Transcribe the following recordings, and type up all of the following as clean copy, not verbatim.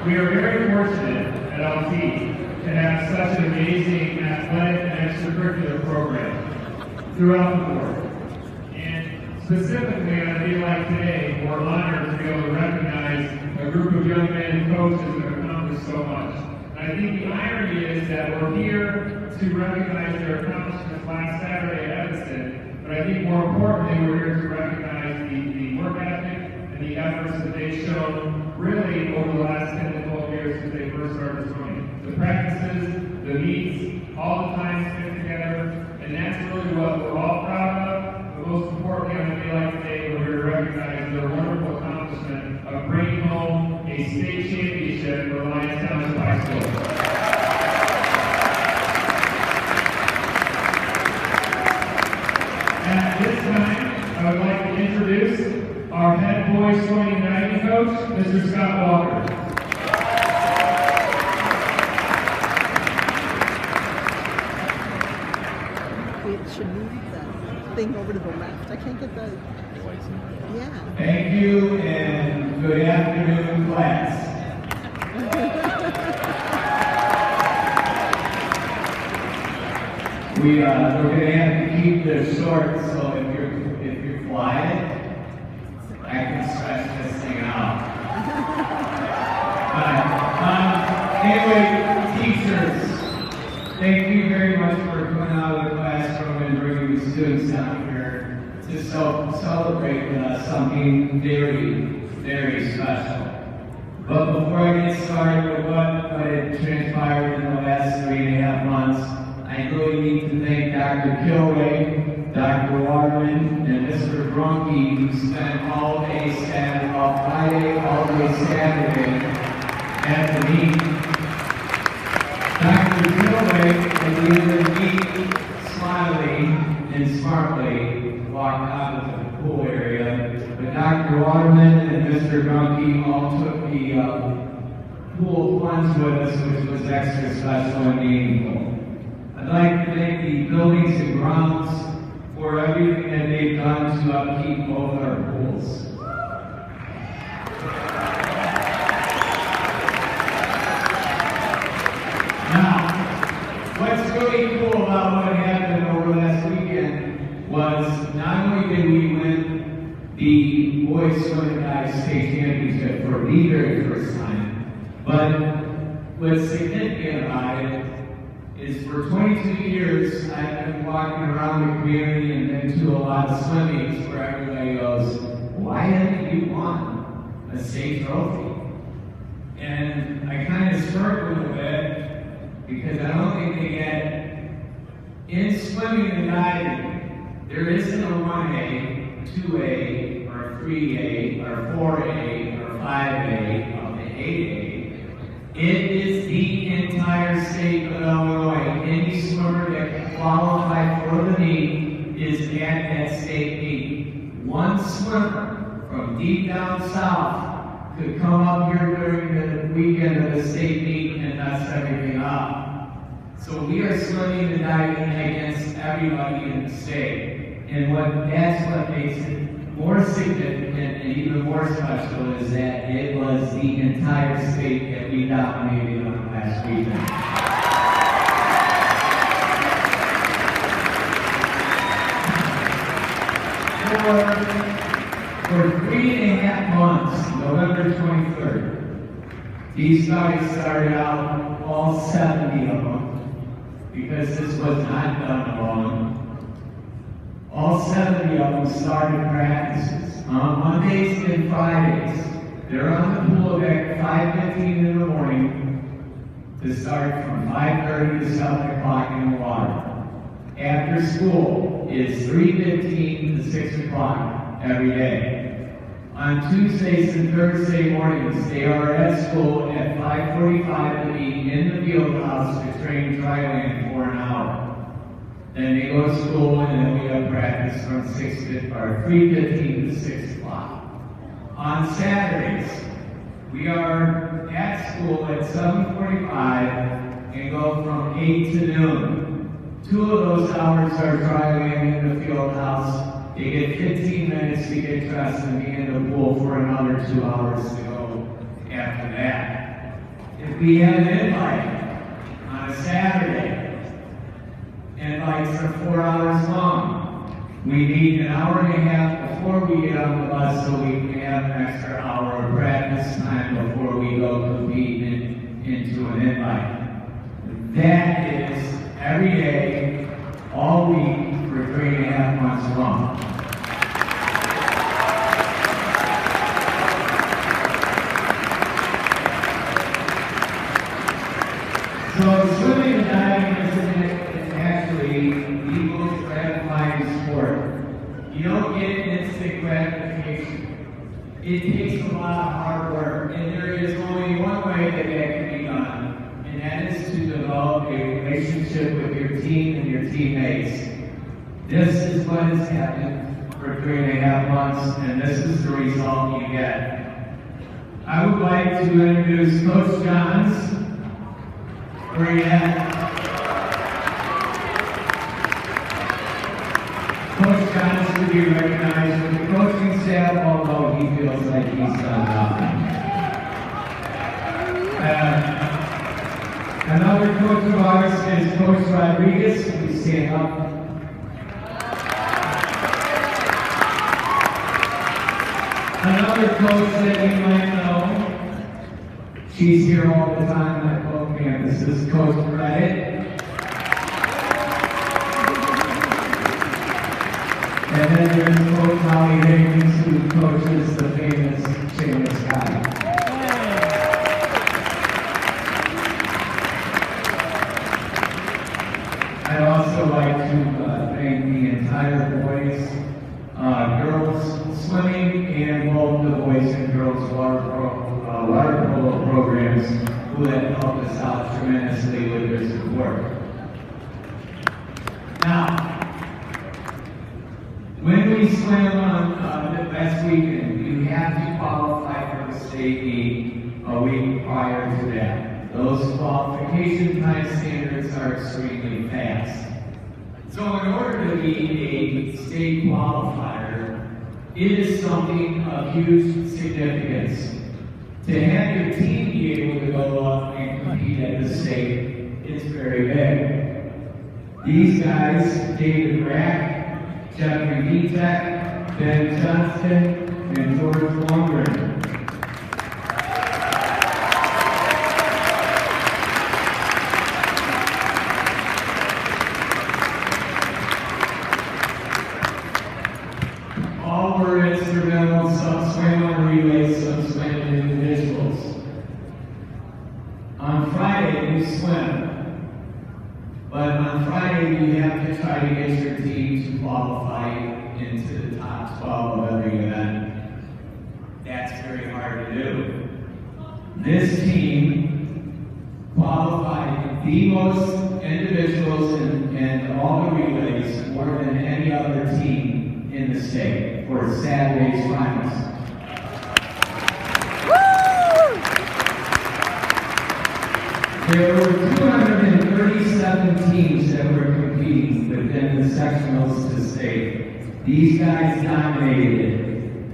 We are very fortunate at LT to have such an amazing athletic and extracurricular program throughout the board. And specifically on a day like today, we're honored to be able to recognize a group of young men and coaches that have accomplished so much. And I think the irony is that we're here to recognize their accomplishments last Saturday at Evanston, but I think more importantly, we're here to recognize the work ethic and the efforts that they've shown really over the last 10 to 12 years since they first started swimming. The practices, the meets, all the time spent together, and that's really what we're all proud of. But most importantly, on a day like today, we're here to recognize their wonderful accomplishment of bringing home a state championship for Lyons Township High School. At this time, I would like to introduce our head boys swimming and diving coach, Mr. Scott Walker. We should move that thing over to the left. I can't get the... Yeah. Thank you, and good afternoon, class. We're going to have to keep this short, so if you're quiet, I can stretch this thing out. Anyway, teachers, thank you very much for coming out of the classroom and bringing the students down here to celebrate something very, very special. But before I get started with what had transpired in the last 3.5 months, I really need to thank Dr. Kilray, Dr. Waterman, and Mr. Grunke, who spent all day Saturday, all Friday, all day Saturday at the meet. Dr. Kilray, at the end of the meet, smiling and smartly walked out of the pool area. But Dr. Waterman and Mr. Grunke all took the pool plunge with us, which was extra special and meaningful. I'd like to thank the buildings and grounds for everything that they've done to upkeep both our pools. Now, what's really cool about what happened over last weekend was not only did we win the boys swim and dive state championship for the very first time, but what's significant about it is for 22 years, I've been walking around the community and been to a lot of swimmings where everybody goes, why haven't you won a state trophy? And I kind of smirk a little bit because I don't think they get, in swimming and diving, there isn't a 1A, 2A, or 3A, or 4A, or 5A, or 8A. It is the entire state of Illinois. Any swimmer that can qualify for the meet is at that state meet. One swimmer from deep down south could come up here during the weekend of the state meet and mess everything up. So we are swimming and diving against everybody in the state. And that's what makes it more significant and even more special is that it was the entire state that we dominated on last weekend. For 3.5 months, November 23rd, these guys started out, all 70 of them, because this was not done alone. All 70 of them started practices on Mondays and Fridays. They're on the pool deck at 5:15 in the morning to start from 5:30 to 7 o'clock in the water. After school is 3:15 to 6 o'clock every day. On Tuesdays and Thursday mornings, they are at school at 5:45 to be in the field house to train dryland for an hour. Then they go to school, and then we have practice from 3:15 to 6 o'clock. On Saturdays, we are at school at 7:45 and go from 8 to noon. 2 of those hours are dryland in the field house. They get 15 minutes to get dressed and be in the pool for another 2 hours to go after that. we have an invite on a Saturday. Invites are 4 hours long. We need an hour and a half before we get on the bus so we can have an extra hour of practice time before we go compete into an invite. That is every day, all week, for 3.5 months long. So swimming and diving is actually the most gratifying sport. You don't get instant gratification. It takes a lot of hard work, and there is only one way that can be done, and that is to develop a relationship with your team and your teammates. This is what has happened for 3.5 months, and this is the result you get. I would like to introduce Coach Johns. Where you at? Coach Johns will be recognized with the coaching staff, although he feels like he's done nothing. Another coach of ours is Coach Rodriguez. Please stand up. Another coach that you might know. She's here all the time at both campuses, Coach Credit. And then there's Coach Holly Higgins, who coaches the famous guy. I'd also like to thank the entire boys, girls swimming, and both the boys and girls water polo programs who have helped us out tremendously with their support. Now, when we swim on the last weekend, you have to qualify for the state meet a week prior to that. Those qualification time standards are extremely fast. So in order to be a state qualifier, it is something of huge significance. To have your team be able to go up and compete at the state is very big. These guys, David Rack, Jeffrey Vitek, Ben Johnston, and George Lundgren. All were instrumental, some swam on relays, some swam in individuals. On Friday, you swim. But on Friday, you have to try to get your team to qualify into the top 12 of every event. That's very hard to do. This team qualified the most individuals and all the relays more than any other team in the state for Saturday's finals. There were 237 teams that were competing within the sectionals to state. These guys dominated it.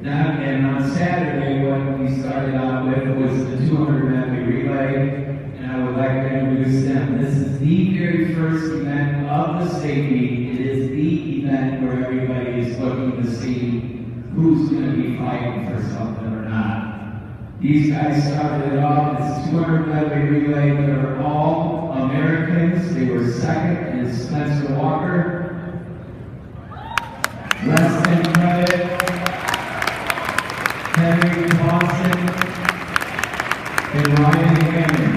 And on Saturday, what we started out with was the 200-meter relay, and I would like to introduce them. This is the very first event of the state meet. It is the event where everybody is looking to see who's going to be fighting for something or not. These guys started it off as 200-meter relay. They were all Americans. They were second in Spencer Walker, Weston Credit, Henry Boston, and Ryan Hammond.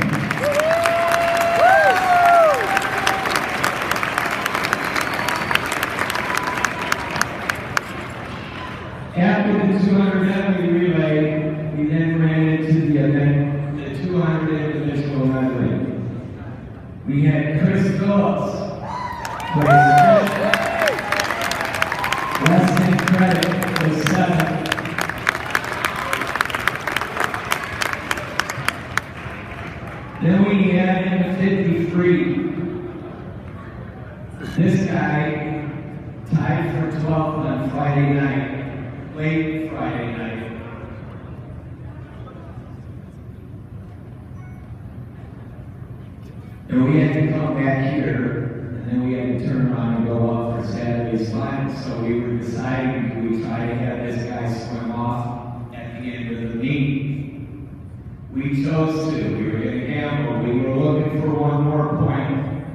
After the 200-meter relay, we then ran into the event, the 200 individual medley. We had Chris Phillips, Weston Credit was 7th. Then we had in the 53. This guy tied for 12th on Friday night, late Friday night. And we had to come back here, and then we had to turn around and go up for Saturday's final. So we were deciding, do we try to have this guy swim off at the end of the meet? We chose to. We were going to gamble. We were looking for one more point.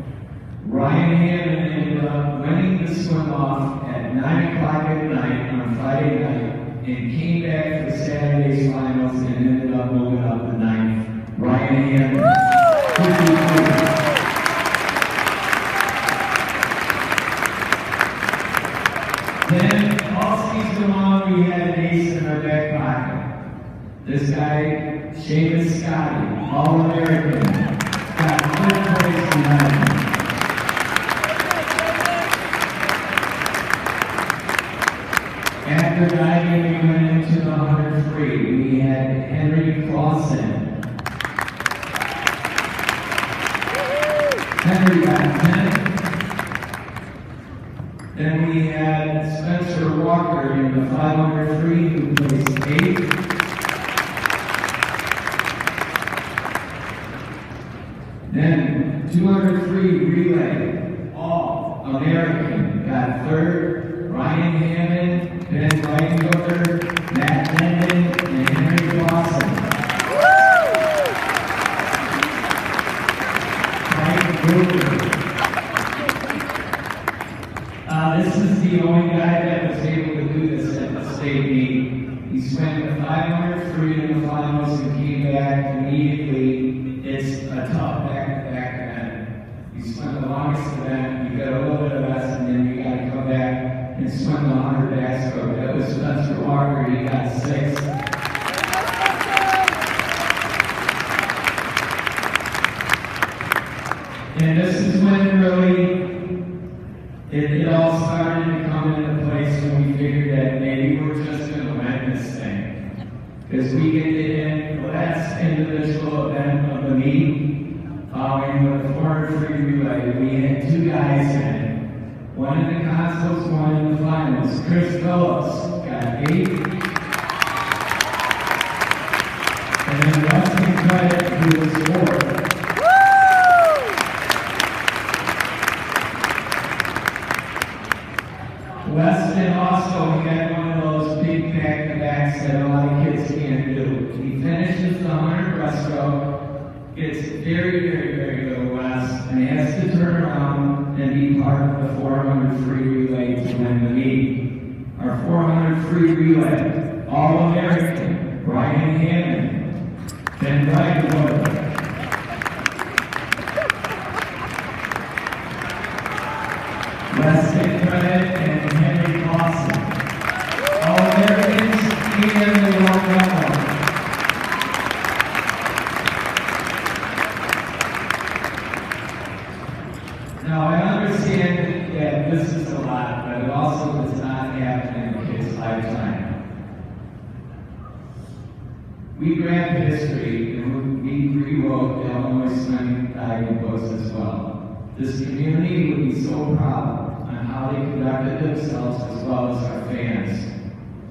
Ryan Hammond ended up winning the swim off at 9 o'clock at night on Friday night and came back for Saturday's finals and ended up moving up to 9th. Ryan Hammond. Then, all season long, we had an ace in our back pocket. This guy, Seamus Scotty, All-American, got 100 points tonight. After diving, we went into the 100 free. We had Henry Clausen. Henry got 10. Then we had Spencer Walker in the 500 free, who placed 8th. Then 200 free relay, all American, got 3rd. Ryan Hammond, Ben Reichenberger, Matt Linden, and Henry Clausen. This is the only guy that was able to do this at the state meet. He swam the 500 free in the finals and came back immediately. It's a tough back-to-back event. You swim the longest event, you got a little bit of rest, and then you got to come back and swim the 100 backstroke. That was Spencer Walker, he got 6th. And this is when really it all started to come into place when we figured that maybe we're just going to win this thing. Because we get to end the last individual event of the meet, following with the 400 free relay. We had 2 guys in it. One in the consoles, one in the finals. Chris Phillips got 8. And then Weston Credit, who was 4th. Weston also had one of those big back-to-backs that a lot of kids can't do. He finishes the 100 breaststroke, gets very, very, very little rest, and has to turn around and be part of the 400 free relay to win the meet. Our 400 free relay, All-American, Ryan Hammond, Ben Reichenberger, Weston Credit, and Henry Clausen. All-Americans and the World Record. Now, I understand that this is a lot, but it also does not happen in a kid's lifetime. We grabbed history and we rewrote the Illinois swimming diving books as well. This community would be so proud on how they conducted themselves as well as our fans.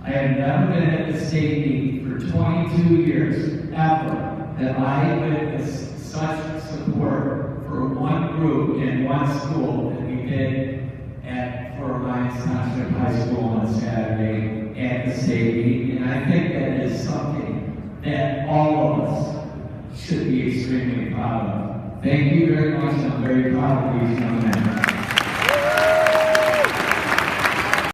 I have never been at the state meet for 22 years, ever, that I witnessed such support for one group in one school that we did at Fort Lyons Township High School on Saturday at the state meet. And I think that is something that all of us should be extremely proud of. Thank you very much. I'm very proud of these young men.